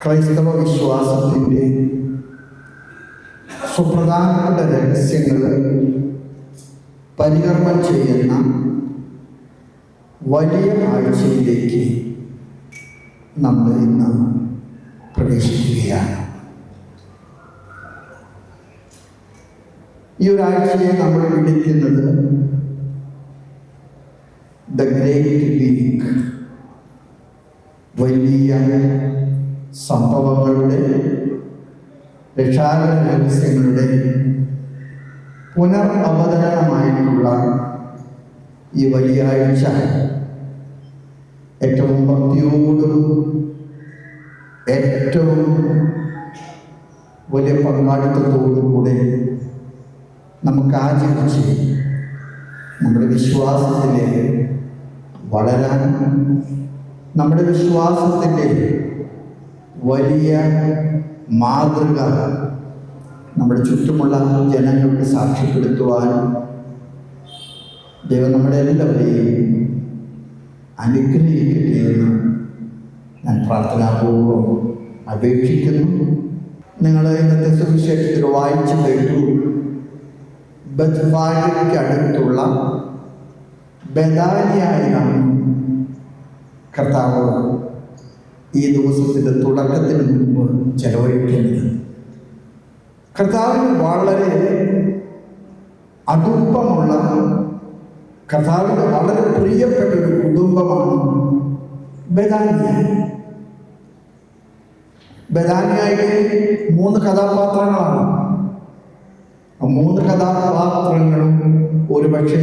ക്രൈസ്തവ വിശ്വാസത്തിൻ്റെ സുപ്രധാനപ്പെട്ട രഹസ്യങ്ങൾ പരികർമ്മം ചെയ്യുന്ന വലിയ ആഴ്ചയിലേക്ക് നമ്മൾ ഇന്ന് പ്രവേശിക്കുകയാണ്. ഈ ഒരാഴ്ചയെ നമ്മൾ വിളിക്കുന്നത് ദ ഗ്രേറ്റ് വീക്ക്, വലിയ സംഭവങ്ങളുടെ രക്ഷാകര രഹസ്യങ്ങളുടെ പുനരവതരണമായിട്ടുള്ള ഈ വലിയ ആഴ്ച ഏറ്റവും ഭക്തിയോടും ഏറ്റവും വലിയ പങ്കാളിത്തത്തോടും കൂടെ നമുക്ക് ആചരിച്ച് നമ്മുടെ വിശ്വാസത്തിലെ വളരാൻ, നമ്മുടെ വിശ്വാസത്തിൻ്റെ വലിയ മാതൃക നമ്മുടെ ചുറ്റുമുള്ള ജനങ്ങൾക്ക് സാക്ഷ്യപ്പെടുത്തുവാൻ ദൈവം നമ്മുടെ എല്ലാവരെയും അനുഗ്രഹിക്കട്ടെ എന്ന് ഞാൻ പ്രാർത്ഥനാപൂർവ്വം അപേക്ഷിക്കുന്നു. നിങ്ങൾ ഇന്നത്തെ സുവിശേഷത്തിൽ വായിച്ചു കേട്ടു, ബത്ഫാഗയ്ക്ക് അടുത്തുള്ള ബെഥാനിയയിലാണ് കർത്താവ് ഈ ദിവസത്തിൻ്റെ തുടക്കത്തിന് മുൻപ് ചെലവഴിക്കുന്നത്. കർത്താവിന് വളരെ അടുപ്പമുള്ള, കർത്താവിന് വളരെ പ്രിയപ്പെട്ട ഒരു കുടുംബമാണ് ബെഥാനിയ. ബെഥാനിയയിലെ 3 കഥാപാത്രങ്ങളാണ്. ആ 3 കഥാപാത്രങ്ങളും ഒരുപക്ഷെ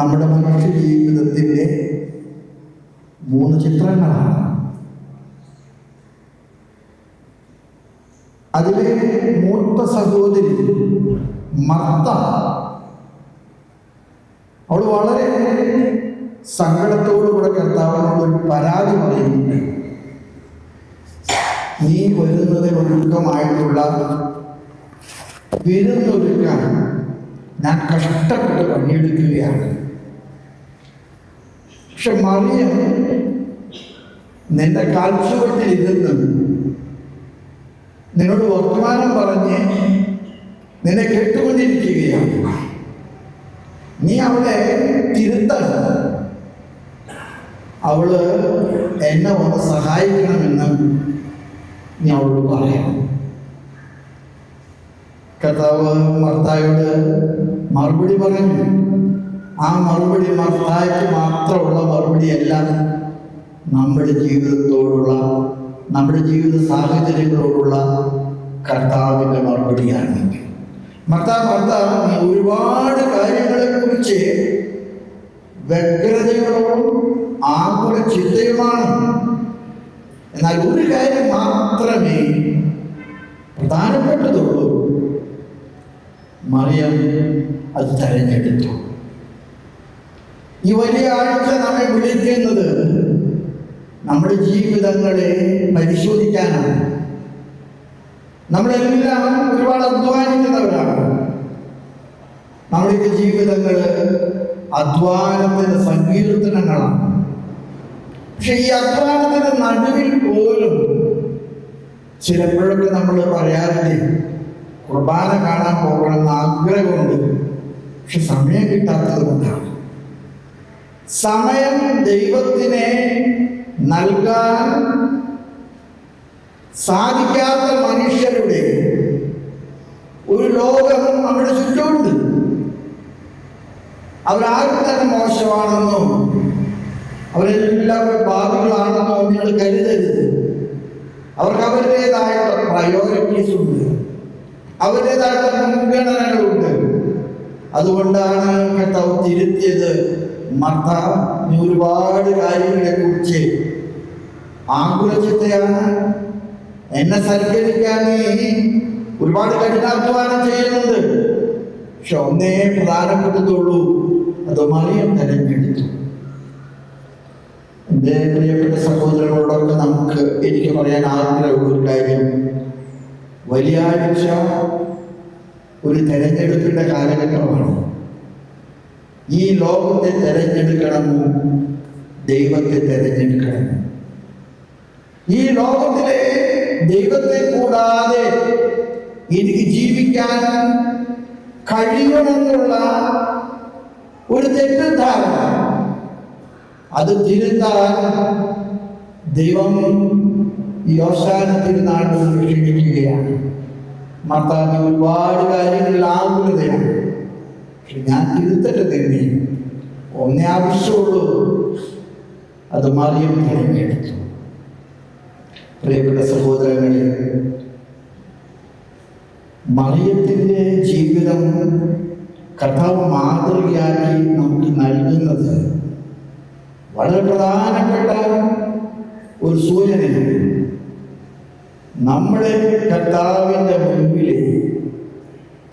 നമ്മുടെ മനുഷ്യ ജീവിതത്തിൻ്റെ 3 ചിത്രങ്ങളാണ്. അതിലെ മൂത്ത സഹോദരി മർത്ത, അവൾ വളരെ സങ്കടത്തോടുകൂടെ കർത്താവിനോട് ഒരു പരാതി പറയുന്നുണ്ട്. നീ വരുന്നതിന് ഒരുക്കമായിട്ടുള്ള വിരുന്നൊരുക്കാൻ ഞാൻ കഷ്ടപ്പെട്ട് പണിയെടുക്കുകയാണ്. പക്ഷെ മറിയം നിന്റെ കാൽച്ചുവട്ടിൽ ഇരുന്ന് നിന്നോട് വർത്തമാനം പറഞ്ഞ് നിന്നെ കേട്ടുകൊണ്ടിരിക്കുകയാണ്. നീ അവളെ തിരുത്തണം, അവള് എന്നെ ഒന്ന് സഹായിക്കണമെന്ന് നീ അവളോട് പറയണം. കർത്താവ് മർത്തായോട് മറുപടി പറഞ്ഞു. ആ മറുപടി മർത്തായ്ക്ക് മാത്രമുള്ള മറുപടിയല്ല, നമ്മുടെ ജീവിതത്തോടുള്ള, നമ്മുടെ ജീവിത സാഹചര്യങ്ങളോടുള്ള കർത്താവിൻ്റെ മറുപടിയാണ്. മർത്ത, നീ ഒരുപാട് കാര്യങ്ങളെക്കുറിച്ച് വ്യഗ്രതയോടും ആകുല ചിന്തയുമാണ്. എന്നാൽ ഒരു കാര്യം മാത്രമേ പ്രധാനപ്പെട്ടതുള്ളൂ. മറിയം അത് തെരഞ്ഞെടുത്തു. ഈ വലിയ ആഴ്ച നമ്മെ വിളിക്കുന്നത് നമ്മുടെ ജീവിതങ്ങളെ പരിശോധിക്കാനാണ്. നമ്മളെല്ലാം ഒരുപാട് അധ്വാനിക്കുന്നവരാണ്. നമ്മുടെ ജീവിതങ്ങൾ അധ്വാനത്തിൻ്റെ സങ്കീർത്തനങ്ങളാണ്. പക്ഷെ ഈ അധ്വാനത്തിൻ്റെ നടുവിൽ പോലും ചിലപ്പോഴൊക്കെ നമ്മൾ പറയാറില്ലേ, കുർബാന കാണാൻ പോകണമെന്ന് ആഗ്രഹമുണ്ട്, പക്ഷെ സമയം കിട്ടാത്തത് കൊണ്ടാണ്. സമയം ദൈവത്തിനെ നൽകാൻ സാധിക്കാത്ത മനുഷ്യരുടെ ഒരു ലോകം നമ്മുടെ ചുറ്റുമുണ്ട്. അവരാരും തന്നെ മോശമാണെന്നോ അവരെല്ലാവരും പാപികളാണെന്നോ നിങ്ങൾ കരുതരുത്. അവർക്ക് അവരുടേതായിട്ടുള്ള പ്രയോറിറ്റീസ് ഉണ്ട്, അവരുടേതായിട്ടുള്ള മുൻഗണനകളുണ്ട്. അതുകൊണ്ടാണ് കർത്താവ് തിരുത്തിയത്. മർത്ത, നീ ഒരുപാട് കാര്യങ്ങളെ കുറിച്ച് ആകുലചിത്തയാണ്. എന്നെ സൽക്കരിക്കാൻ നീ ഒരുപാട് കഠിനാധ്വാനം ചെയ്യുന്നുണ്ട്. പക്ഷെ ഒന്നേ പ്രധാനപ്പെട്ടതുള്ളൂ, അത് മറിയം തെരഞ്ഞെടുത്തു. എൻ്റെ പ്രിയപ്പെട്ട സഹോദരങ്ങളോടൊക്കെ എനിക്ക് പറയാൻ ആഗ്രഹമുള്ള ഒരു കാര്യം, വലിയ ആഴ്ച ഒരു തെരഞ്ഞെടുപ്പിൻ്റെ കാലഘട്ടമാണ്. ഈ ലോകത്തെ തെരഞ്ഞെടുക്കണമോ ദൈവത്തെ തെരഞ്ഞെടുക്കണമോ? ഈ ലോകത്തിലെ ദൈവത്തെ കൂടാതെ എനിക്ക് ജീവിക്കാൻ കഴിയുമെന്നുള്ള ഒരു തെറ്റിദ്ധാരണ, അത് തിരുത്താൻ ദൈവം ഈ ഓശാന തിരുനാളിൽ ക്ഷണിക്കുകയാണ്. മാതാവിന് ഒരുപാട് കാര്യങ്ങളിൽ ആകുലതയാണ്. പക്ഷെ ഞാൻ തിരുത്തട്ടെ തന്നെ, ഒന്നേ ആവശ്യമുള്ളൂ, അത് മറിയം തിരഞ്ഞെടുത്തു. പ്രിയപ്പെട്ട സഹോദരങ്ങളെ, മറിയത്തിൻ്റെ ജീവിതം കർത്താവ് മാതൃകയാക്കി നമുക്ക് നൽകുന്നത് വളരെ പ്രധാനപ്പെട്ട ഒരു സൂചനയാണ്. നമ്മുടെ കർത്താവിൻ്റെ മുൻപിലെ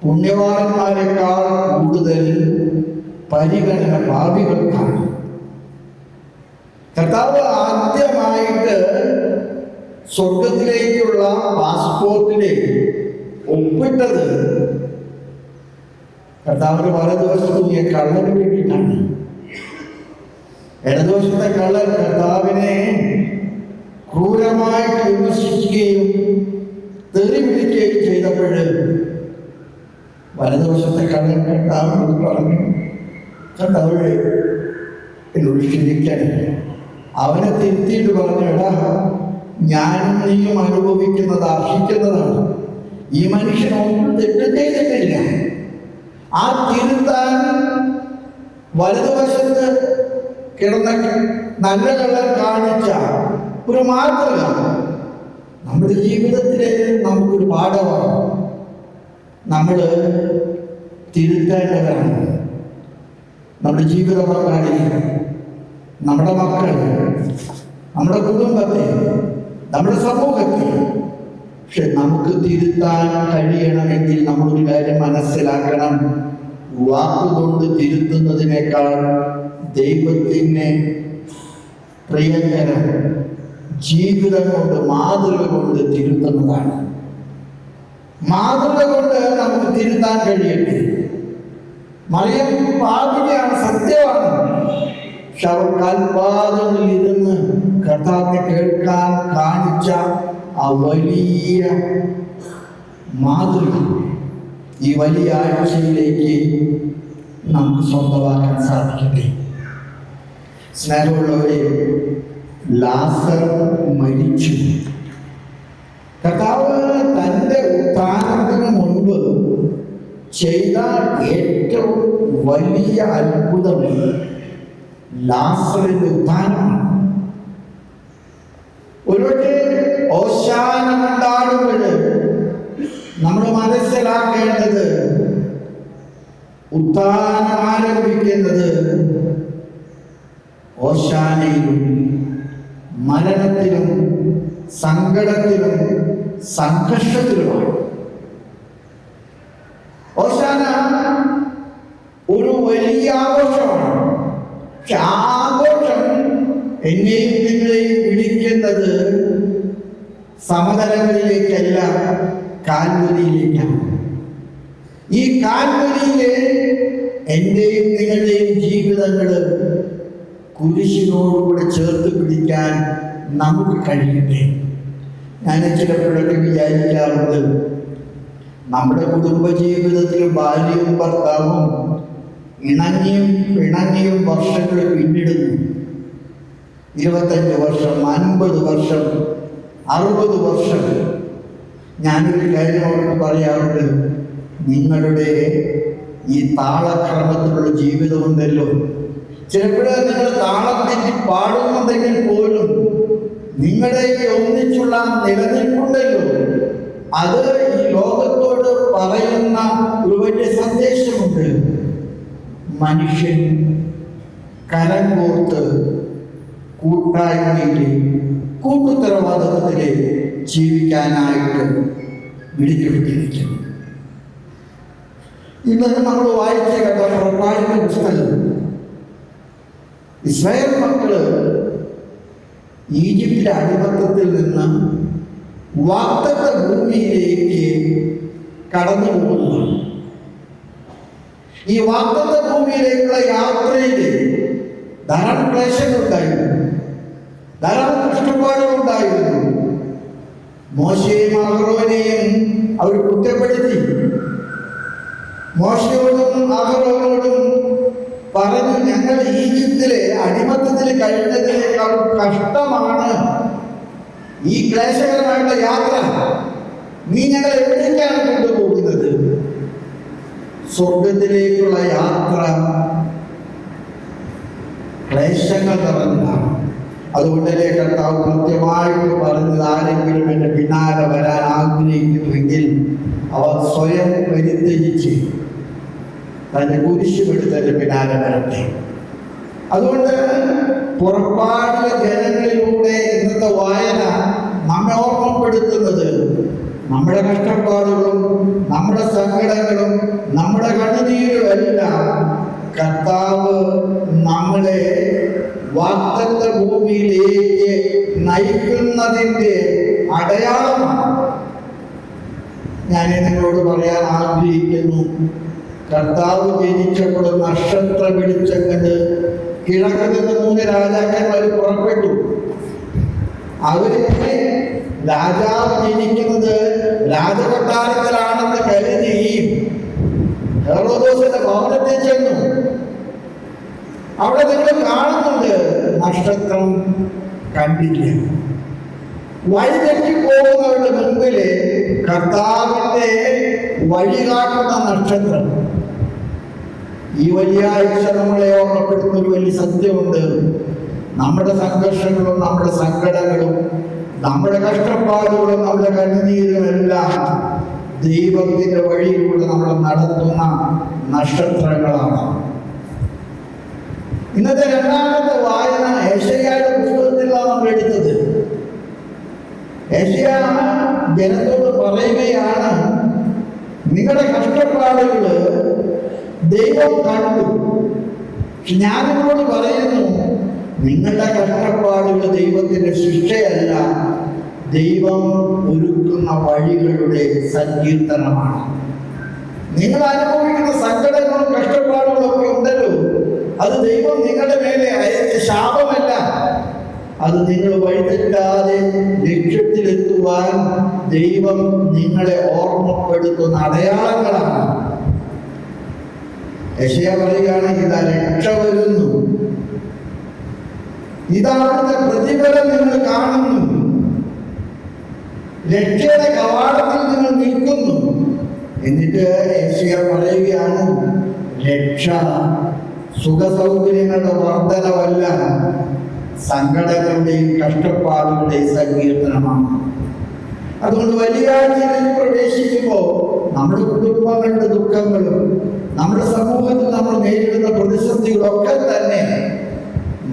പുണ്യവാന്മാരെക്കാൾ കൂടുതൽ പരിഗണന പാപികൾക്കാണ്. കർത്താവ് ആദ്യമായിട്ട് സ്വർഗത്തിലേക്കുള്ള പാസ്പോർട്ടിലേക്ക് ഒപ്പിട്ടത് കർത്താവിന്റെ വലതുവശത്ത് തൂങ്ങിയ കള്ളന് വേണ്ടിയിട്ടാണ്. ഇടതുവശത്തെ കള്ളൻ കർത്താവിനെ ക്രൂരമായിട്ട് വിമർശിക്കുകയും തെറി പിടിക്കുകയും ചെയ്തപ്പോൾ വലതുവശത്തെ കള്ളൻ കർത്താവിനോട് പറഞ്ഞു, കർത്താവ് എന്നോട് ക്ഷമിക്കണം. അവനെ തിരുത്തിയിട്ട് പറഞ്ഞു, എടാ, ഞാനും നീയും അനുഭവിക്കുന്നത് അർഹിക്കുന്നതാണ്. ഈ മനുഷ്യനൊന്നും തെറ്റും ചെയ്തിട്ടില്ല. ആ തിരുത്താൻ വലതുവശത്ത് കിടന്ന നല്ല കള്ളൻ കാണിച്ച ഒരു മാതൃക നമ്മുടെ ജീവിതത്തിലെ നമുക്കൊരു പാഠമാണ്. നമ്മൾ തിരുത്തേണ്ടവരാണ്. നമ്മുടെ ജീവിത പങ്കാളി, നമ്മുടെ മക്കൾ, നമ്മുടെ കുടുംബത്തെ, നമ്മുടെ സമൂഹത്തെ. പക്ഷെ നമുക്ക് തിരുത്താൻ കഴിയണമെങ്കിൽ നമ്മളൊരു കാര്യം മനസ്സിലാക്കണം. വാക്കുകൊണ്ട് തിരുത്തുന്നതിനേക്കാൾ ദൈവത്തിൻ്റെ പ്രിയങ്കരം ജീവിതം കൊണ്ട്, മാതൃക കൊണ്ട് തിരുത്തുന്നതാണ്. മാതൃക കൊണ്ട് നമുക്ക് തിരുത്താൻ കഴിയട്ടെ. മറിയം പാപിനിയാണ്, സത്യമാണ്. പക്ഷെ അവർ കാൽപാദങ്ങളിൽ ഇരുന്ന് കർത്താവിനെ കേൾക്കാൻ കാണിച്ച ആ വലിയ മാതൃക ഈ വലിയ ആഴ്ചയിലേക്ക് നമുക്ക് സ്വന്തമാക്കാൻ സാധിക്കട്ടെ. സ്നേഹമുള്ളവരെ, ലാസർ മരിച്ചു. കർത്താവ് തൻ്റെ ഉത്ഥാനത്തിന് മുൻപ് ചെയ്ത ഏറ്റവും വലിയ അത്ഭുതം ലാസറിന്റെ ഉത്ഥാനമാണ്. ഒരുപക്ഷെ ഓശാന കൊണ്ടാടുമ്പോൾ നമ്മൾ മനസ്സിലാക്കേണ്ടത് ഉത്ഥാനം ആരംഭിക്കുന്നത് ഓശാനയിലും മരണത്തിലും സങ്കടത്തിലും സംഘർഷത്തിലുമാണ്. ഓശാന ഒരു വലിയ ആഘോഷമാണ്. പക്ഷെ ആഘോഷം എന്നെയും നിങ്ങളെയും വിളിക്കുന്നത് സമതലങ്ങളിലേക്കല്ല, കാൽവരിയിലേക്കാണ്. ഈ കാൽവരിയിലെ എൻ്റെയും നിങ്ങളുടെയും ജീവിതങ്ങൾ കുരിശിനോടുകൂടെ ചേർത്ത് പിടിക്കാൻ നമുക്ക് കഴിയട്ടെ. ഞാൻ ചിലപ്പോഴൊക്കെ വിചാരിക്കാറുണ്ട്, നമ്മുടെ കുടുംബജീവിതത്തിൽ ഭാര്യയും ഭർത്താവും ഇണങ്ങിയും പിണങ്ങിയും വർഷങ്ങൾ പിന്നിടുന്നു. 25 വർഷം, 50 വർഷം, 60 വർഷം. ഞാനൊരു കാര്യം അവർക്ക് പറയാറുണ്ട്, നിങ്ങളുടെ ഈ താളക്രമത്തിലുള്ള ജീവിതമുണ്ടല്ലോ, ചിലപ്പോഴേ നിങ്ങൾ താളം തെറ്റി പാടുന്നുണ്ടെങ്കിൽ പോലും നിങ്ങളുടെ ഈ ഒന്നിച്ചുള്ള നിലനിൽപ്പുണ്ടല്ലോ, അത് ഈ ലോകത്തോട് പറയുന്ന ഒരു വലിയ സന്ദേശമുണ്ട്. മനുഷ്യൻ കരം കോർത്ത് കൂട്ടായ്മയിലെ കൂട്ടുത്തരവാദിത്വത്തിലെ ജീവിക്കാനായിട്ട് വിളിക്കപ്പെട്ടിരിക്കുന്നു. ഇന്നലെ നമ്മൾ വായിച്ച കേട്ട പുറപ്പാടിന്റെ പുസ്തകം, ഇസ്രായേൽ മക്കള് ഈജിപ്തിലെ അടിമത്തത്തിൽ നിന്ന് വാഗ്ദത്ത ഭൂമിയിലേക്ക് കടന്നു പോകുന്നതാണ്. ഈ വാഗ്ദത്ത ഭൂമിയിലേക്കുള്ള യാത്രയിൽ ധാരാളം ക്ലേശങ്ങളുണ്ടായിരുന്നു. ധാരാളം കഷ്ടപ്പാടുകളുണ്ടായിരുന്നു. മോശയെയും അഹറോനെയും അവർ കുറ്റപ്പെടുത്തി. മോശയോടും അഹറോനോടും പറഞ്ഞു, ഞങ്ങൾ ഈജിപ്തിലെ അടിമത്തത്തിൽ കഴിഞ്ഞതിനേക്കാൾ കഷ്ടമാണ് ഈ ക്ലേശകരമായിട്ടുള്ള യാത്ര. നീ ഞങ്ങൾ എവിടേക്കാണ് കൊണ്ടുപോകുന്നത്? സ്വർഗത്തിലേക്കുള്ള യാത്ര ക്ലേശങ്ങൾ നിറഞ്ഞതാണ്. അതുകൊണ്ടല്ലേ കർത്താവ് കൃത്യമായിട്ട് പറഞ്ഞത്, ആരെങ്കിലും എൻ്റെ പിന്നാലെ വരാൻ ആഗ്രഹിക്കുന്നുവെങ്കിൽ അവർ സ്വയം പരിത്യജിച്ച് തൻ്റെ കുരിശുമെടുത്ത് എൻ്റെ പിന്നാലെ വരട്ടെ. അതുകൊണ്ട് പുറപ്പാടിലെ ജനങ്ങളിലൂടെ ഇന്നത്തെ വായന നമ്മെ ഓർമ്മപ്പെടുത്തുന്നത് നമ്മുടെ കഷ്ടപ്പാടുകളും നമ്മുടെ സങ്കടങ്ങളും നമ്മുടെ കണ്ണുനീരും എല്ലാം കർത്താവ് നമ്മളെ വാഗ്ദത്ത ഭൂമിയിലേക്ക് നയിക്കുന്നതിൻ്റെ അടയാളമാണ്. ഞാൻ നിങ്ങളോട് പറയാൻ ആഗ്രഹിക്കുന്നു, കർത്താവ് ജനിച്ചപ്പോൾ നക്ഷത്ര വെളിച്ചം കണ്ട് കിഴക്ക് നിന്ന് 3 രാജാക്കന്മാർ പുറപ്പെട്ടു. അവര് രാജാവ് ജനിക്കുന്നത് രാജകൊട്ടാരത്തിലാണെന്ന് കരുതി ഹെറോദോസിന്റെ ഭവനത്തിൽ ചെന്നു. അവിടെ നിങ്ങൾ കാണുന്നുണ്ട്, നക്ഷത്രം കണ്ടില്ല. വഴിതെറ്റി പോകുന്നവരുടെ മുൻപില് കർത്താവിന്റെ വഴികാട്ടുന്ന നക്ഷത്രം. ഈ വലിയ ആഴ്ച നമ്മളെ ഓർമ്മപ്പെടുത്തുന്ന ഒരു വലിയ സത്യമുണ്ട്. നമ്മുടെ സംഘർഷങ്ങളും നമ്മുടെ സങ്കടങ്ങളും നമ്മുടെ കഷ്ടപ്പാടുകളും നമ്മുടെ കണ്ണുനീരും എല്ലാം ദൈവത്തിന്റെ വഴിയിലൂടെ നമ്മൾ നടത്തുന്ന നക്ഷത്രങ്ങളാണ്. ഇന്നത്തെ രണ്ടാമത്തെ വായന യെശയ്യായുടെ പുസ്തകത്തിലാണ് നമ്മൾ എടുത്തത്. യെശയ്യാ ജനത്തോട് പറയുകയാണ്, നിങ്ങളുടെ കഷ്ടപ്പാടുകള് ദൈവം കണ്ടു. ഞാൻ നിങ്ങളോട് പറയുന്നു, നിങ്ങളുടെ കഷ്ടപ്പാടുകൾ ദൈവത്തിന്റെ ശിക്ഷയല്ല, ദൈവം ഒരുക്കുന്ന വഴികളുടെ സങ്കീർത്തനമാണ്. നിങ്ങൾ അനുഭവിക്കുന്ന സങ്കടങ്ങളും കഷ്ടപ്പാടുകളും ഒക്കെ ഉണ്ടല്ലോ, അത് ദൈവം നിങ്ങളുടെ മേലെ അയച്ച ശാപമല്ല. അത് നിങ്ങൾ വഴിതെറ്റാതെ ലക്ഷ്യത്തിലെത്തുവാൻ ദൈവം നിങ്ങളെ ഓർമ്മപ്പെടുത്തുന്ന അടയാളങ്ങളാണ്. യെശയ്യാ പറയുകയാണ്, ഇതാ രക്ഷ വരുന്നു, ഇതാ അവിടുത്തെ പ്രതിഫലം നിങ്ങൾ കാണുന്നു, രക്ഷയുടെ കവാടത്തിൽ നിങ്ങൾ നിൽക്കുന്നു. എന്നിട്ട് യെശയ്യാ പറയുകയാണ്, രക്ഷ സുഖസൗകര്യങ്ങളുടെ വർധനവല്ല, സങ്കടങ്ങളുടെയും കഷ്ടപ്പാടുകളുടെയും സങ്കീർത്തനമാണ്. അതുകൊണ്ട് വലിയ ആഴ്ചയിൽ പ്രവേശിക്കുമ്പോൾ നമ്മുടെ കുടുംബങ്ങളുടെ ദുഃഖങ്ങളും നമ്മുടെ സമൂഹത്തിൽ നമ്മൾ നേരിടുന്ന പ്രതിസന്ധികളൊക്കെ തന്നെ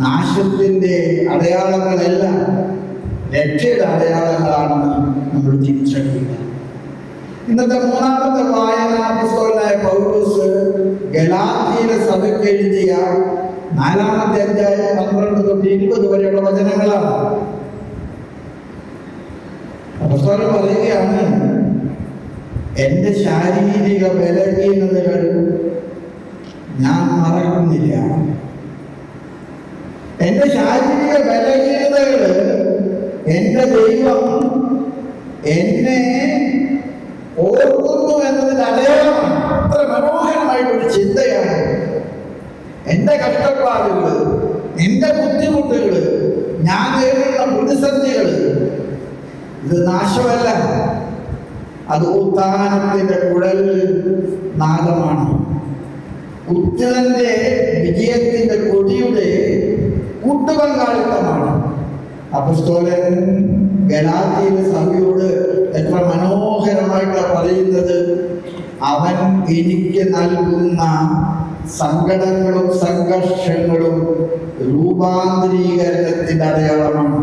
നാശത്തിന്റെ അടയാളങ്ങളല്ല, രക്ഷയുടെ അടയാളങ്ങളാണെന്ന് നമ്മൾ തിരിച്ചറിയുക. ഇന്നത്തെ മൂന്നാമത്തെ വായന അപ്പോസ്തലനായ പൗലോസ് ഗലാത്യയിലെ സഭയ്ക്ക് എഴുതിയ 4-ാമത്തെ അധ്യായം 12 തൊട്ട് 20 വരെയുള്ള വചനങ്ങളാണ്. അപ്പോസ്തലൻ പറയുകയാണ്, എന്റെ ശാരീരിക ബലഹീനതകൾ ഞാൻ മറക്കുന്നില്ല. എന്റെ ശാരീരിക ബലഹീനതകള് എന്റെ ദൈവം എന്നെ ഓർക്കുന്നു എന്നതിന്റെ അടയാളമാണ്. അത്ര മനോഹരമായിട്ടൊരു ചിന്തയാണ്. എന്റെ കഷ്ടപ്പാടുകള്, എന്റെ ബുദ്ധിമുട്ടുകള്, ഞാൻ നേരിടുന്ന പ്രതിസന്ധികള്, ഇത് നാശമല്ല, അത് ഉത്ഥാനത്തിന്റെ കുഴൽ നാദമാണ്. ഉത്തരന്റെ വിജയത്തിന്റെ കൊടിയുടെ കൂട്ടുപങ്കാളിത്തമാണ്. അപ്പോസ്തലൻ ഗലാത്യയിലെ സഭയോട് എത്ര മനോഹരമായിട്ടാണ് പറയുന്നത്, അവൻ എനിക്ക് നൽകുന്ന സങ്കടങ്ങളും സംഘർഷങ്ങളും രൂപാന്തരീകരണത്തിന്റെ അടയാളമാണ്.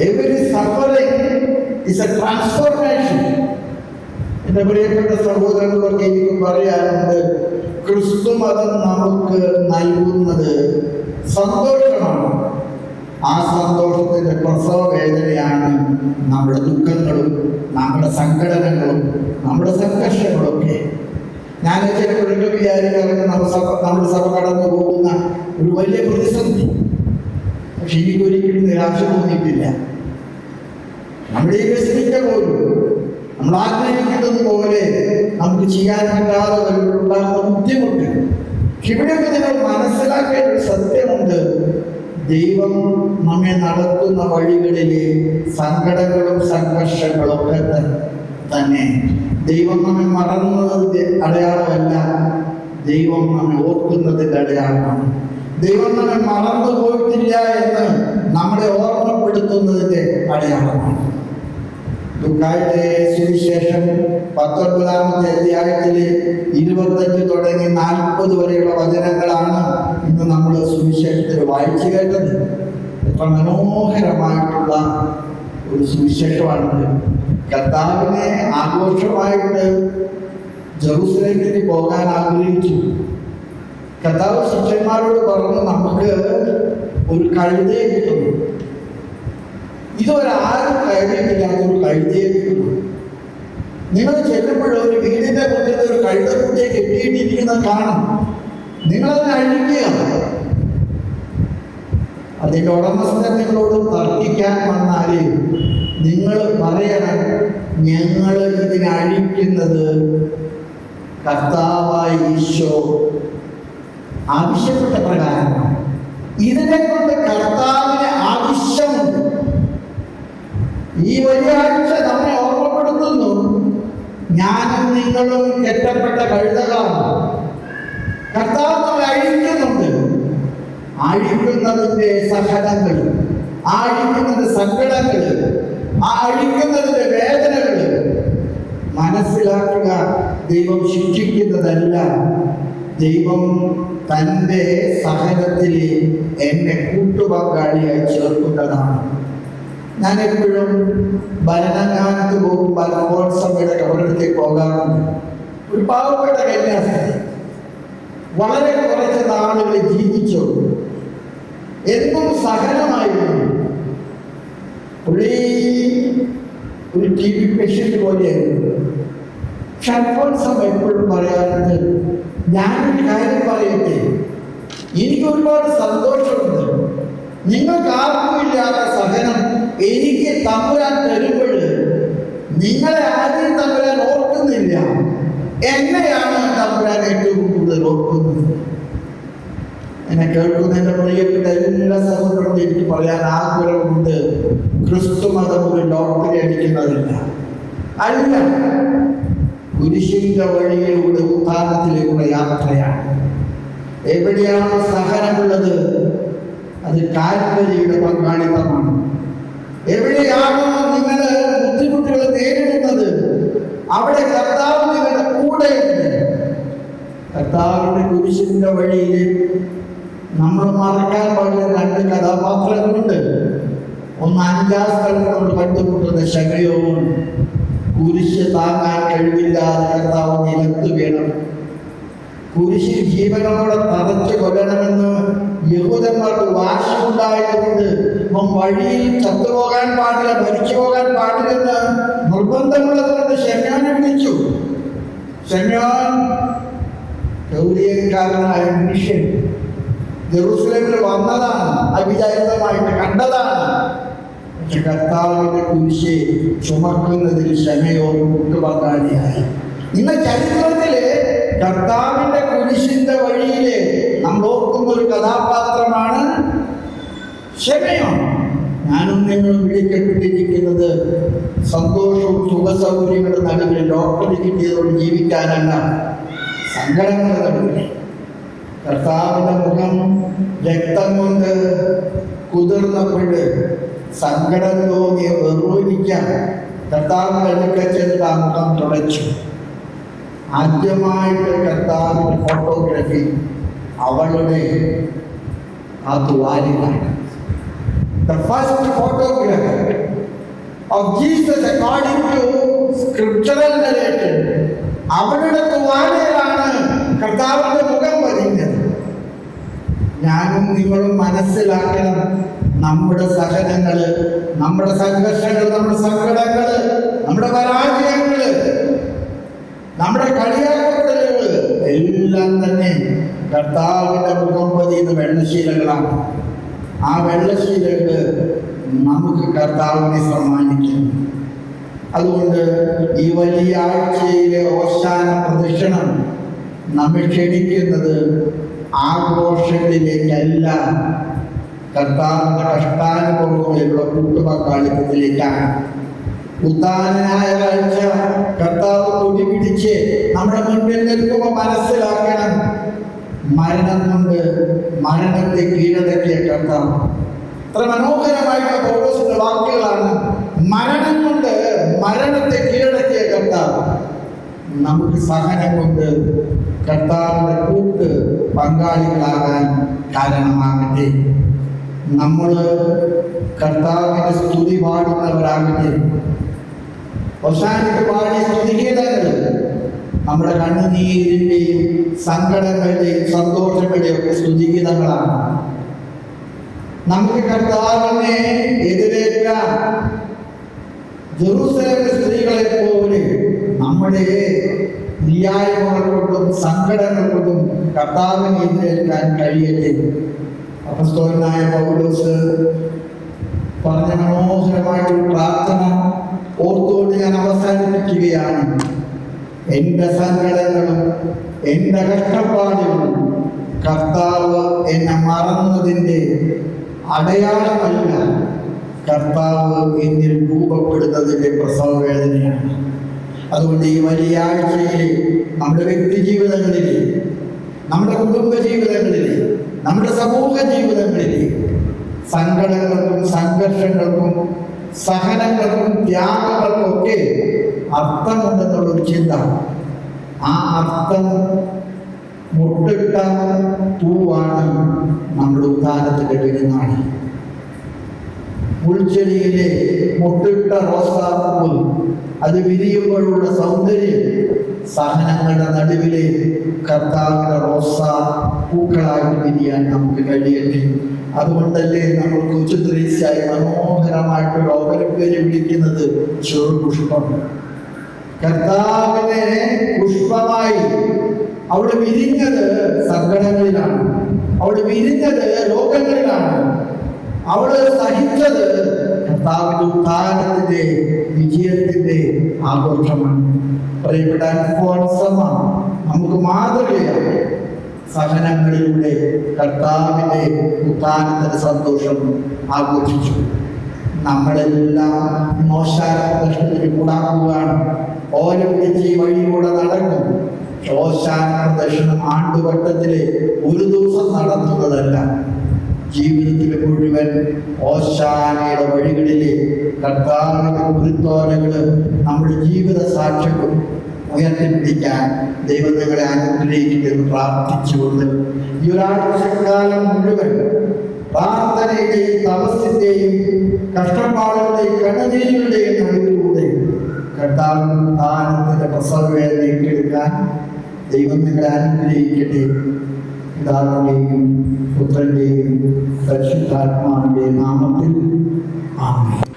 Every suffering is a transformation. എന്റെ പ്രിയപ്പെട്ട സഹോദരങ്ങളൊക്കെ എനിക്ക് പറയാറുണ്ട്, ക്രിസ്തുമതം നമുക്ക് നൽകുന്നത് സന്തോഷമാണ്. ആ സന്തോഷത്തിന്റെ പ്രസവ വേദനയാണ് നമ്മുടെ ദുഃഖങ്ങളും നമ്മുടെ സങ്കടനങ്ങളും നമ്മുടെ സംഘർഷങ്ങളൊക്കെ. ഞാൻ ചിലപ്പോഴൊക്കെ വിചാരിക്കാറുണ്ട്, നമ്മുടെ സഭ കടന്നു പോകുന്ന ഒരു വലിയ പ്രതിസന്ധി. പക്ഷെ എനിക്കൊരിക്കലും നിരാശ തോന്നിയിട്ടില്ല. നമ്മുടെ ഈ ബസ്സിലിക്ക പോലും നമ്മൾ ആഗ്രഹിക്കുന്നത് പോലെ നമുക്ക് ചെയ്യാൻ പറ്റാതെ ഉണ്ടാകുന്ന ബുദ്ധിമുട്ട്. ഇവിടെ നിങ്ങൾ മനസ്സിലാക്കേണ്ട ഒരു സത്യമുണ്ട്. ദൈവം നമ്മെ നടത്തുന്ന വഴികളിലെ സങ്കടങ്ങളും സംഘർഷങ്ങളും ഒക്കെ തന്നെ ദൈവം നമ്മെ മറന്നതിൻ്റെ അടയാളമല്ല, ദൈവം നമ്മെ ഓർക്കുന്നതിൻ്റെ അടയാളമാണ്. ദൈവം നമ്മെ മറന്നു പോയിട്ടില്ല എന്ന് നമ്മളെ ഓർമ്മപ്പെടുത്തുന്നതിൻ്റെ അടയാളമാണ്. ലൂക്കായുടെ സുവിശേഷം 19-ാമത്തെ അധ്യായത്തിലെ 25 തുടങ്ങി 40 വരെയുള്ള വചനങ്ങളാണ് ഇന്ന് നമ്മൾ സുവിശേഷത്തിൽ വായിച്ചു കേട്ടത്. എത്ര മനോഹരമായിട്ടുള്ള ഒരു സുവിശേഷമാണിത്. കർത്താവിനെ ആഘോഷമായിട്ട് ജെറൂസലേമിലേക്ക് പോകാൻ ആഗ്രഹിച്ചു. കർത്താവ് ശിഷ്യന്മാരോട് പറഞ്ഞു, നമുക്ക് ഒരു കഴുതയെ കിട്ടുന്നു. ഇതൊരാരും കഴുതിയിട്ടില്ലാത്തൊരു കഴുതയെ കിട്ടുന്നു. നിങ്ങൾ ചെല്ലുമ്പോൾ ഒരു വീടിന്റെ മുന്നിൽ ഒരു കഴുതക്കുട്ടിയെ കെട്ടിയിട്ടിരിക്കുന്നത് കാണും. നിങ്ങളതിനെ അഴിക്കുക. അതിൻ്റെ ഉടമസ്ഥൻ നിങ്ങളോട് തർക്കിക്കാൻ വന്നാല് നിങ്ങൾ പറയണം, ഞങ്ങൾ ഇതിനെ അഴിക്കുന്നത് കർത്താവായ ഈശോ ആവശ്യപ്പെട്ട പ്രകാരമാണ്. ഇതിനെ കൊണ്ട് കർത്താവിന് ആവശ്യമുണ്ട്. ഈ വെള്ളിയാഴ്ച നമ്മെ ഓർമ്മപ്പെടുത്തുന്നു, ഞാനും നിങ്ങളും കെട്ടപ്പെട്ട കഴുതകളാണ്. കർത്താവ് നമ്മളെ അഴിക്കുന്നുണ്ട്. അഴിക്കുന്നതിൻ്റെ സഹനങ്ങൾ, അഴിക്കുന്നതിന്റെ സങ്കടങ്ങൾ, അഴിക്കുന്നതിന്റെ വേദനകൾ മനസ്സിലാക്കുക. ദൈവം ശിക്ഷിക്കുന്നതല്ല, ദൈവം തൻ്റെ സഹനത്തിൽ എന്നെ കൂട്ടുപങ്കാളിയായി ചേർക്കുന്നതാണ്. ഞാൻ എപ്പോഴും ഭരണങ്ങാനത്ത് പോകുമ്പോൾ അൽഫോൻസമ്മയുടെ കബറിടത്തേക്ക് പോകാറുണ്ട്. ഒരു പാവപ്പെട്ട കന്യാസ്ത്രീ, വളരെ കുറച്ച് നാളുകൾ ജീവിച്ചു. എന്നും സഹനമായിരുന്നു. പുള്ളി ഒരു TB പേഷ്യന്റ് പോലെയായിരുന്നു. പക്ഷെ അൽഫോൻസമ്മ എപ്പോഴും പറയാറുണ്ട്, ഞാനൊരു കാര്യം പറയട്ടെ, എനിക്ക് ഒരുപാട് സന്തോഷമുണ്ട്. നിങ്ങൾക്ക് ആർക്കും ഇല്ലാത്ത സഹനം എനിക്ക് തമ്പുരാൻ തരുമ്പോൾ നിങ്ങളെ ആരെയും തമ്പുരാൻ ഓർക്കുന്നില്ല, എന്നെയാണ് തമ്പുരാൻ ഏറ്റവും കൂടുതൽ ഓർക്കുന്നത്. എന്നെ കേൾക്കുന്ന എൻ്റെ പ്രിയപ്പെട്ട എല്ലാ സഹോദരങ്ങളും എനിക്ക് പറയാൻ ആഗ്രഹമുണ്ട്, ക്രിസ്തു മതം ഒരു ലോട്ടറി അടിക്കുന്നതില്ല, അല്ല, കുരിശിന്റെ വഴിയിലൂടെ ഉത്ഥാനത്തിലേക്കുള്ള യാത്രയാണ്. എവിടെയാണ് സഹനമുള്ളത്, അത് കാൽവരിയുടെ പങ്കാളിത്തമാണ്. എവിടെയാണോ നിങ്ങൾ ബുദ്ധിമുട്ടുകൾ നേരിടുന്നത്, അവിടെ കർത്താവ് നിങ്ങളുടെ കൂടെയുണ്ട്. കർത്താവിന്റെ കുരിശിന്റെ വഴിയിൽ നമ്മൾ മറക്കാൻ പാടുന്ന 2 കഥാപാത്രങ്ങളുണ്ട്. ഒന്ന് 5-ാം സ്ഥലത്ത് നമ്മൾ കണ്ടുമുട്ടുന്ന ശമയോൻ. കുരിശ് താങ്ങാൻ കഴിവില്ലാതെ കർത്താവ് നിലത്ത് വീണം. കുരിശിൽ ജീവനോടെ തറച്ചു കൊല്ലണമെന്ന് യഹൂദന്മാർക്ക് വാശിയുണ്ടായതുകൊണ്ട് വഴിയിൽ ചത്തുപോകാൻ പാടില്ല, മരിച്ചു പോകാൻ പാടില്ലെന്ന് നിർബന്ധമുള്ളതുകൊണ്ട് ശമയോനെ വിളിച്ചു. ശമയോൻ ഗൗരിയക്കാരനായ മനുഷ്യൻ ജെറൂസലേമിൽ വന്നതാണ്, അവിചാരിതമായിട്ട് കണ്ടതാണ്. പക്ഷെ കർത്താവിന്റെ കുരിശ് ചുമക്കുന്നതിൽ ശമയോൻ കൂട്ടുപങ്കാളിയായി. ഇന്ന് ചരിത്രത്തില് കർത്താവിന്റെ കുരിശിന്റെ വഴിയില് നമ്മൾ ഓർക്കുന്ന ഒരു കഥാപാത്രമാണ് ശമയോൻ. ഞാനും നിങ്ങളും വിളിക്കപ്പെട്ടിരിക്കുന്നത് സന്തോഷവും സുഖസൗകര്യങ്ങളുടെ നടുവിൽ ലോട്ടറി കിട്ടിയതോട് ജീവിക്കാനല്ല, സങ്കടങ്ങളുടെ നടുവിൽ. കർത്താവിന്റെ മുഖം രക്തം കൊണ്ട് കുതിർന്നപ്പോൾ സങ്കടം തോന്നിയ വെറുവിരിക്കാൻ കർത്താവിന്റെ അടുക്കൽ ചെന്ന് ആ മുഖം തുടച്ചു. ആദ്യമായിട്ട് കർത്താവിന്റെ ഫോട്ടോഗ്രാഫി അവളുടെ ആ തുവാലിലാണ്. The first photograph of Jesus according to scriptural narrative, അവളുടെ തുവാലയിലാണ് കർത്താവിന്റെ മുഖം പതിഞ്ഞത്. ഞാനും നിങ്ങളും മനസ്സിലാക്കണം, നമ്മുടെ സഹനങ്ങള്, നമ്മുടെ സംഘർഷങ്ങൾ, നമ്മുടെ സങ്കടങ്ങള്, നമ്മുടെ പരാജയങ്ങള്, നമ്മുടെ കളിയാക്കപ്പെടലുകൾ എല്ലാം തന്നെ കർത്താവിന്റെ മുഖം പതിയുന്ന വെള്ളശീലങ്ങളാണ്. ആ വെള്ളശീലകൾ നമുക്ക് കർത്താവിനെ സമ്മാനിക്കുന്നു. അതുകൊണ്ട് ഈ വലിയ ആഴ്ചയിലെ ഓശാന പ്രദക്ഷിണം നമ്മെ ക്ഷണിക്കുന്നത് ആഘോഷങ്ങളിലേക്കല്ല, കർത്താവിന്റെ കഷ്ടാനുഭവങ്ങളിലുള്ള കൂട്ടുപങ്കാളിത്തത്തിലേക്കാണ്. ഉത്താനനായ കാഴ്ച കർത്താവ് കൊടി പിടിച്ച് നമ്മുടെ മുൻപിൽ നിൽക്കുമ്പോൾ മനസ്സിലാക്കണം, മരണം കൊണ്ട് മരണത്തെ കീഴടക്കിയ കർത്താവ്. അത്ര മനോഹരമായിട്ടുള്ള പൗലോസിന്റെ വാക്കുകളാണ്. മരണം കൊണ്ട് മരണത്തെ കീഴടക്കിയ കർത്താവ് നമുക്ക് സഹനം കൊണ്ട് കർത്താവിന്റെ കൂട്ട് പങ്കാളികളാകാൻ കാരണമാകട്ടെ. നമ്മൾ കർത്താവിന്റെ സ്തുതി പാടുന്നവരാകട്ടെ. അവസാനിക്ക് പാടിയ സ്തുതിഗീതങ്ങൾ നമ്മുടെ കണ്ണുനീരിന്റെയും സങ്കടങ്ങളുടെയും സന്തോഷങ്ങളുടെയും ഒക്കെ സ്തുതിഗീതങ്ങളാണ്. നമുക്ക് കർത്താവിനെ എതിരേൽക്കാൻ ജെറുസലേമിലെ സ്ത്രീകളെ പോലെ നമ്മുടെ നിയായങ്ങൾ കൊണ്ടും സങ്കടങ്ങൾ കൊണ്ടും കർത്താവിനെ എതിരേൽക്കാൻ കഴിയട്ടെ. അപ്പോസ്തലനായ പൗലോസ് പറഞ്ഞ മനോഹരമായൊരു പ്രാർത്ഥന ഓർത്തുകൊണ്ട് ഞാൻ അവസാനിപ്പിക്കുകയാണ്. എൻ്റെ സങ്കടങ്ങളും എൻ്റെ കഷ്ടപ്പാടുകളും കർത്താവ് എന്നെ മറന്നതിൻ്റെ അടയാളമല്ല, കർത്താവ് എന്നിൽ രൂപപ്പെടുന്നതിൻ്റെ പ്രസവ വേദനയാണ്. അതുകൊണ്ട് ഈ വലിയ ആഴ്ചയിൽ നമ്മുടെ വ്യക്തി ജീവിതങ്ങളിൽ, നമ്മുടെ കുടുംബ ജീവിതങ്ങളിൽ, നമ്മുടെ സമൂഹ ജീവിതങ്ങളിൽ സങ്കടങ്ങൾക്കും സംഘർഷങ്ങൾക്കും സഹനങ്ങൾക്കും ത്യാഗങ്ങൾക്കും ഒക്കെ അർത്ഥമുണ്ടെന്നുള്ളൊരു ചിന്ത, ആ അർത്ഥം മുട്ടിട്ട പൂവാണ് നമ്മുടെ ഉദ്ധാനത്തിന്റെ പെരുന്നാൾ. മുൾച്ചെടിയിലെ മുട്ടിട്ട റോസാപ്പൂ അത് വിരിയുമ്പോഴുള്ള സൗന്ദര്യം സഹനങ്ങളുടെ നടുവിലെ കർത്താവിന്റെ റോസാ പൂക്കളായിട്ട് വിരിയാൻ നമുക്ക് കഴിയട്ടെ. അതുകൊണ്ടല്ലേ നമ്മൾ കൊച്ചുത്രേസ്യായി മനോഹരമായിട്ട് ലോകരപ്പേര് വിളിക്കുന്നത് ചെറുപുഷ്പം. കർത്താവിനെ പുഷ്പമായി അവിടെ വിരിഞ്ഞത് സങ്കടങ്ങളിലാണ്, അവിടെ വിരിഞ്ഞത് രോഗങ്ങളിലാണ്, അവിടെ സഹിച്ചത് കർത്താവിന്റെ ഉദ്ധാനത്തിന്റെ വിജയത്തിന്റെ ആഘോഷമാണ്. പ്രിയപ്പെട്ട അൽഫോൻസമ്മ നമുക്ക് മാതൃകയാണ്. സഹനങ്ങളിലൂടെ കർത്താവിന്റെ ഉദ്ധാനത്തിന്റെ സന്തോഷം ആഘോഷിച്ചു. നമ്മളെല്ലാം മോശാനത്തിന് കൂടാക്കുകയാണ്. ഓരോ പിടിച്ച് ഈ വഴിയിലൂടെ നടക്കും. ഓശാന പ്രദക്ഷിണം ആണ്ടുവട്ടത്തിലെ ഒരു ദിവസം നടത്തുന്നതല്ല, ജീവിതത്തിലെ മുഴുവൻ ഓശാനയുടെ വഴികളിലെ കർത്താവിന്റെ കുരുത്തോലകള് നമ്മുടെ ജീവിത സാക്ഷ്യവും ഉയർത്തിപ്പിടിക്കാൻ ദൈവം നിങ്ങളെ അനുഗ്രഹിക്കുമെന്ന് പ്രാർത്ഥിച്ചുകൊണ്ട് ഈ ഒരാഴ്ചക്കാലം മുഴുവൻ പ്രാർത്ഥനയുടെയും തപസ്സിന്റെയും കഷ്ടപ്പാടുകളുടെയും കണ്ണുനീരുകളുടെയും നടുവിലൂടെ കർത്താവിന്റെ ദാനത്തിന്റെ പ്രസവവേദന ഏറ്റെടുക്കാൻ ദൈവം നിങ്ങളെ അനുഗ്രഹിക്കട്ടെ. പിതാവിന്റെയും പുത്രന്റെയും പരിശുദ്ധാത്മാവിന്റെ നാമത്തിൽ ആമേൻ.